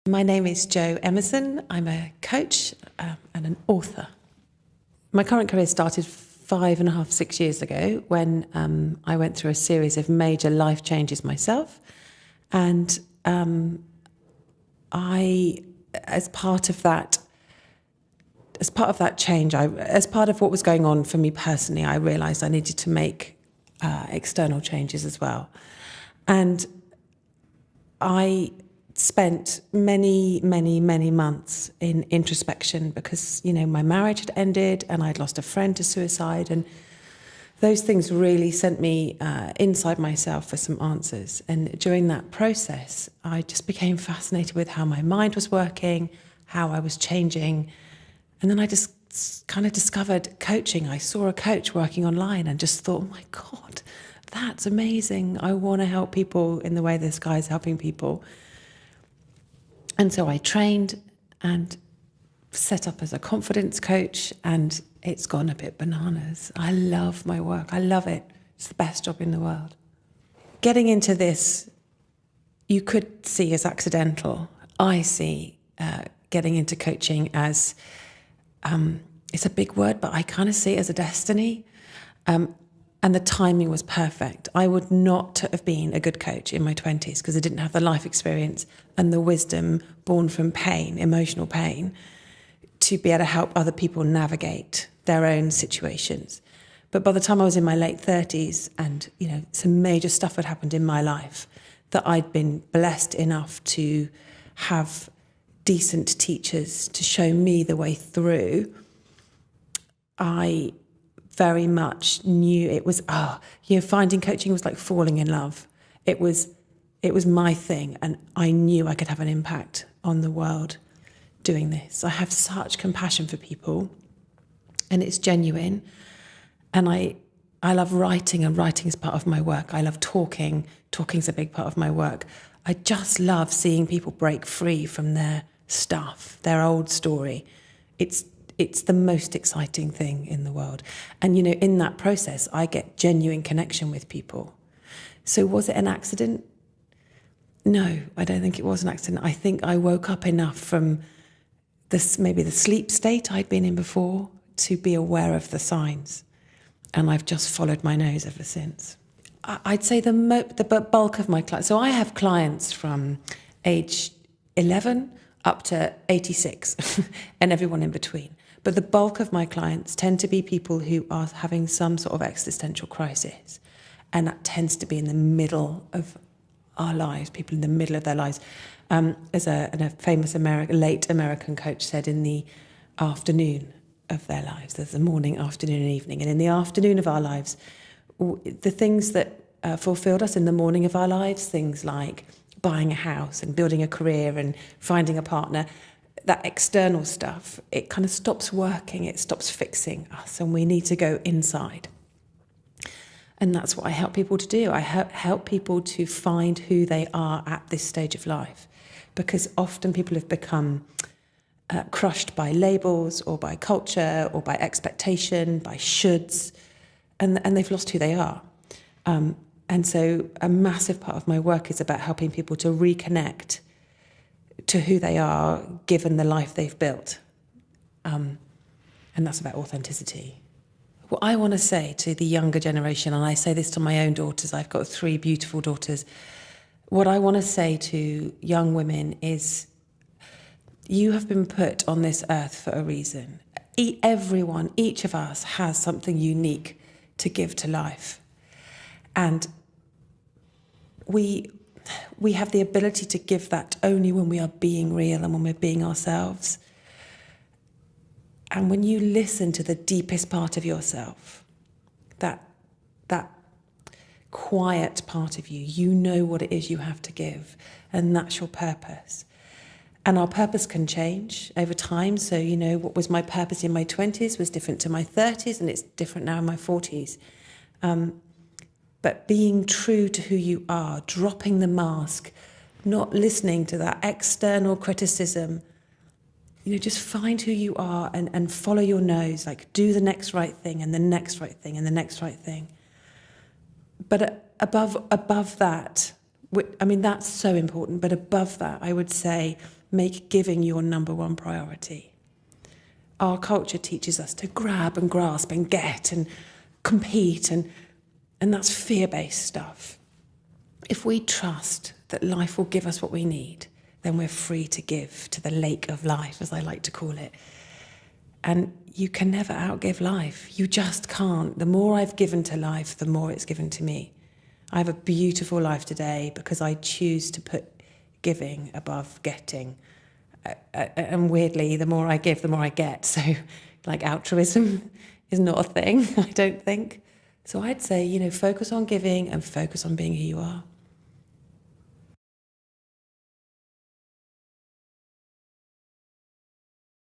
My name is Jo Emerson. I'm a coach and an author. My current career started 5.5, 6 years ago when I went through a series of major life changes myself. And as part of that change, as part of what was going on for me personally, I realised I needed to make external changes as well. And I spent many months in introspection because, my marriage had ended and I'd lost a friend to suicide, and those things really sent me inside myself for some answers. And during that process, I just became fascinated with how my mind was working, how I was changing. And then I just kind of discovered coaching. I saw a coach working online and just thought, oh my God, that's amazing. I want to help people in the way this guy's helping people. And so I trained and set up as a confidence coach, and it's gone a bit bananas. I love my work. I love it. It's the best job in the world. Getting into this, you could see as accidental. I see getting into coaching as, it's a big word, but I kind of see it as a destiny. And the timing was perfect. I would not have been a good coach in my 20s because I didn't have the life experience and the wisdom born from pain, emotional pain, to be able to help other people navigate their own situations. But by the time I was in my late 30s and, some major stuff had happened in my life, that I'd been blessed enough to have decent teachers to show me the way through, I very much knew it was, finding coaching was like falling in love. It was my thing, and I knew I could have an impact on the world doing this. I have such compassion for people, and it's genuine. And I love writing, and writing is part of my work. I love talking. Talking's a big part of my work. I just love seeing people break free from their stuff, their old story. It's the most exciting thing in the world. And, in that process, I get genuine connection with people. So was it an accident? No, I don't think it was an accident. I think I woke up enough from maybe the sleep state I'd been in before to be aware of the signs. And I've just followed my nose ever since. I'd say the bulk of my clients, so I have clients from age 11 up to 86 and everyone in between. But the bulk of my clients tend to be people who are having some sort of existential crisis. And that tends to be in the middle of our lives, people in the middle of their lives. As a famous late American coach said, in the afternoon of their lives. There's the morning, afternoon and evening. And in the afternoon of our lives, the things that fulfilled us in the morning of our lives, things like buying a house and building a career and finding a partner, that external stuff, it kind of stops working, it stops fixing us, and we need to go inside. And that's what I help people to do. I help people to find who they are at this stage of life, because often people have become crushed by labels or by culture or by expectation, by shoulds, and they've lost who they are. And so a massive part of my work is about helping people to reconnect to who they are given the life they've built. And that's about authenticity. What I want to say to the younger generation, and I say this to my own daughters, I've got 3 beautiful daughters. What I want to say to young women is, you have been put on this earth for a reason. Everyone, each of us has something unique to give to life. And we have the ability to give that only when we are being real and when we're being ourselves. And when you listen to the deepest part of yourself, that quiet part of you, you know what it is you have to give, and that's your purpose. And our purpose can change over time. So, what was my purpose in my 20s was different to my 30s, and it's different now in my 40s. But being true to who you are, dropping the mask, not listening to that external criticism, just find who you are and follow your nose, like do the next right thing and the next right thing and the next right thing. But above that, that's so important. But above that, I would say make giving your number one priority. Our culture teaches us to grab and grasp and get and compete, and that's fear-based stuff. If we trust that life will give us what we need, then we're free to give to the lake of life, as I like to call it. And you can never outgive life. You just can't. The more I've given to life, the more it's given to me. I have a beautiful life today because I choose to put giving above getting. And weirdly, the more I give, the more I get. So, like, altruism is not a thing, I don't think. So I'd say, focus on giving and focus on being who you are.